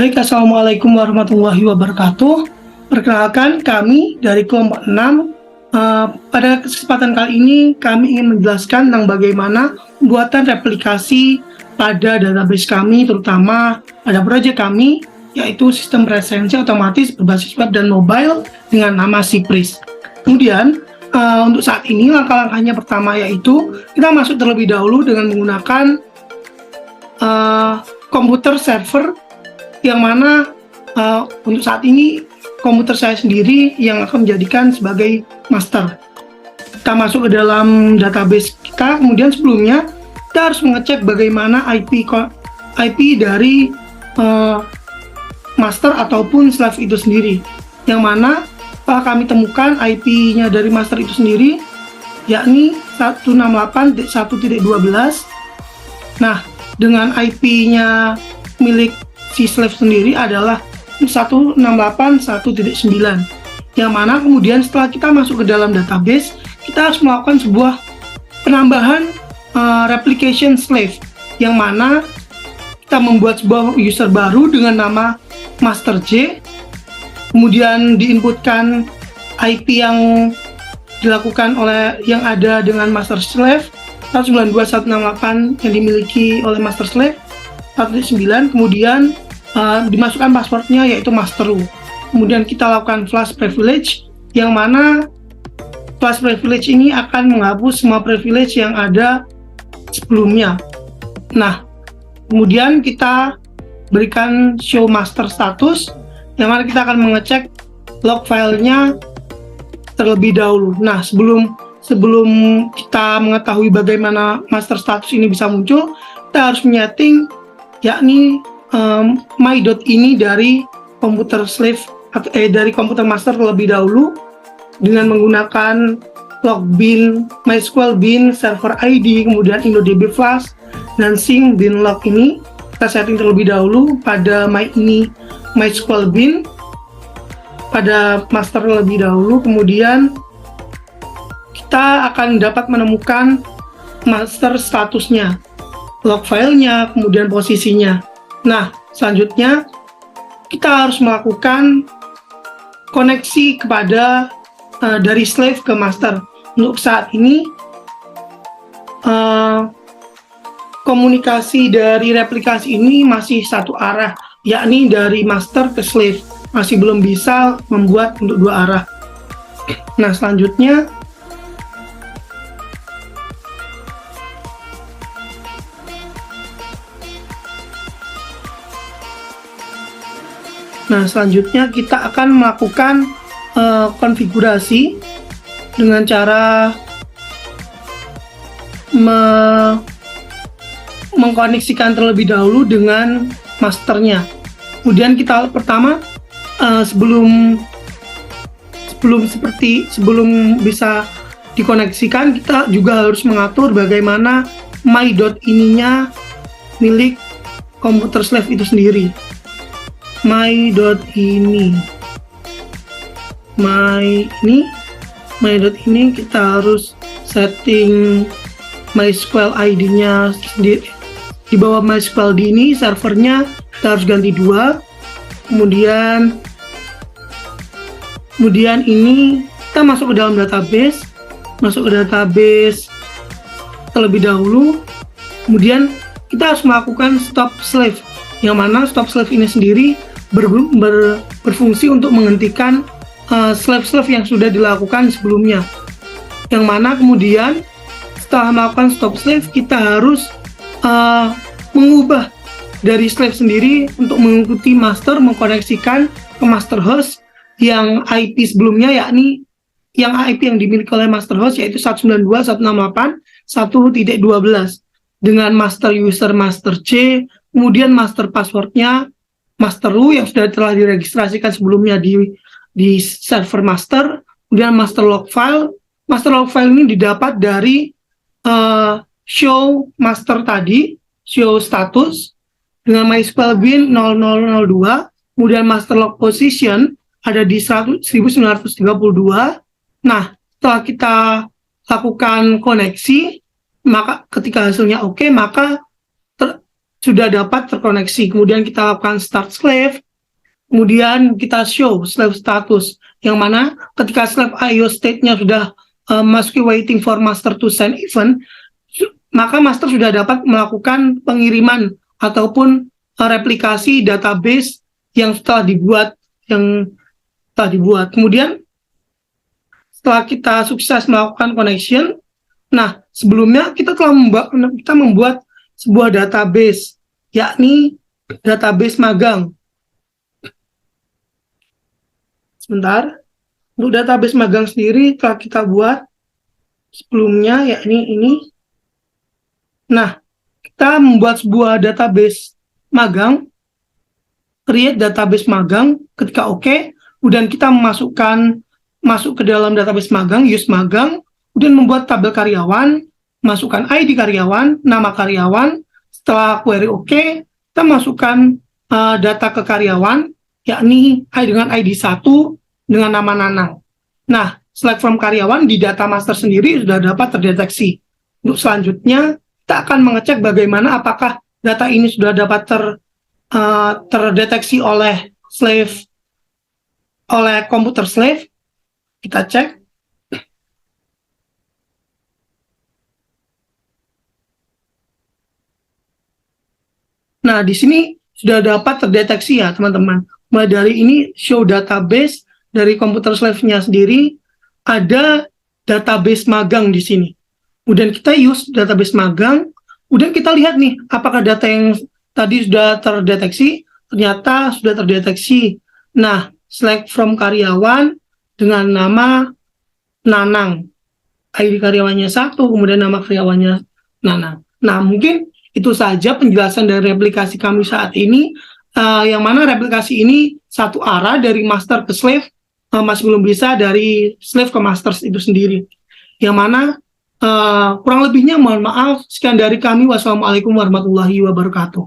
Baik, Assalamualaikum warahmatullahi wabarakatuh. Perkenalkan, kami dari kelompok 6. Pada kesempatan kali ini, kami ingin menjelaskan tentang bagaimana pembuatan replikasi pada database kami, terutama pada proyek kami, yaitu sistem presensi otomatis berbasis web dan mobile dengan nama Cypris. Kemudian, untuk saat ini, langkah-langkahnya pertama yaitu kita masuk terlebih dahulu dengan menggunakan komputer server, yang mana untuk saat ini komputer saya sendiri yang akan menjadikan sebagai master. Kita masuk ke dalam database kita, kemudian sebelumnya kita harus mengecek bagaimana IP dari master ataupun slave itu sendiri, yang mana kami temukan IP-nya dari master itu sendiri yakni 168.1.12. Nah, dengan IP-nya milik si slave sendiri adalah 168.1.9, yang mana kemudian setelah kita masuk ke dalam database, kita harus melakukan sebuah penambahan replication slave, yang mana kita membuat sebuah user baru dengan nama master J, kemudian diinputkan IP yang dilakukan oleh yang ada dengan master slave 192.168 yang dimiliki oleh master slave 1.9, kemudian dimasukkan passwordnya yaitu master U. Kemudian kita lakukan flash privilege, yang mana flash privilege ini akan menghapus semua privilege yang ada sebelumnya. Nah, kemudian kita berikan show master status, yang mana kita akan mengecek log filenya terlebih dahulu. Nah, sebelum kita mengetahui bagaimana master status ini bisa muncul, kita harus menyeting yakni my.ini dari komputer slave dari komputer master terlebih dahulu dengan menggunakan logbin MySQL bin server ID, kemudian InnoDB flash dan sync bin log ini kita setting terlebih dahulu pada MySQL bin pada master terlebih dahulu. Kemudian kita akan dapat menemukan master statusnya, log filenya, kemudian posisinya. Nah, selanjutnya kita harus melakukan koneksi kepada dari slave ke master. Untuk saat ini komunikasi dari replikasi ini masih satu arah, yakni dari master ke slave, masih belum bisa membuat untuk dua arah. Nah, selanjutnya kita akan melakukan konfigurasi dengan cara mengkoneksikan terlebih dahulu dengan masternya. Kemudian kita pertama sebelum bisa dikoneksikan, kita juga harus mengatur bagaimana my.ininya milik komputer slave itu sendiri. My.ini kita harus setting MySQL ID-nya sendiri. Di bawah MySQL ini servernya kita harus ganti 2. Kemudian ini kita masuk ke dalam database, terlebih dahulu. Kemudian kita harus melakukan stop slave, yang mana stop slave ini sendiri berfungsi untuk menghentikan slave yang sudah dilakukan sebelumnya, yang mana kemudian setelah melakukan stop slave kita harus mengubah dari slave sendiri untuk mengikuti master, mengkoneksikan ke master host yang IP sebelumnya, yakni yang IP yang dimiliki oleh master host yaitu 192.168.1.12 dengan master user master C, kemudian master passwordnya master U yang sudah telah diregistrasikan sebelumnya di server master, kemudian master log file. Master log file ini didapat dari show master tadi, show status dengan MySQL bin 0002, kemudian master log position ada di 1932. Nah, setelah kita lakukan koneksi, maka ketika hasilnya oke, maka sudah dapat terkoneksi. Kemudian kita lakukan start slave, kemudian kita show slave status, yang mana ketika slave IO state-nya sudah masuki waiting for master to send event, maka master sudah dapat melakukan pengiriman ataupun replikasi database yang telah dibuat. Kemudian setelah kita sukses melakukan connection, nah sebelumnya kita telah membuat sebuah database, yakni database magang. Sebentar, untuk database magang sendiri telah kita buat sebelumnya, yakni ini. Nah, kita membuat sebuah database magang, create database magang. Ketika oke, kemudian kita masuk ke dalam database magang, use magang, kemudian membuat tabel karyawan, masukkan ID karyawan, nama karyawan. Setelah query oke, kita masukkan data ke karyawan, yakni dengan ID 1 dengan nama Nanang. Nah, select from karyawan di data master sendiri sudah dapat terdeteksi. Untuk selanjutnya, kita akan mengecek bagaimana apakah data ini sudah dapat terdeteksi oleh komputer slave. Kita cek. Nah, di sini sudah dapat terdeteksi ya, teman-teman. Mulai dari ini, show database dari komputer slave-nya sendiri, ada database magang di sini. Kemudian kita use database magang, kemudian kita lihat nih, apakah data yang tadi sudah terdeteksi, ternyata sudah terdeteksi. Nah, select from karyawan dengan nama Nanang. ID karyawannya 1, kemudian nama karyawannya Nanang. Nah, mungkin itu saja penjelasan dari replikasi kami saat ini, yang mana replikasi ini satu arah dari master ke slave, masih belum bisa dari slave ke master itu sendiri. Yang mana kurang lebihnya mohon maaf. Sekian dari kami. Wassalamualaikum warahmatullahi wabarakatuh.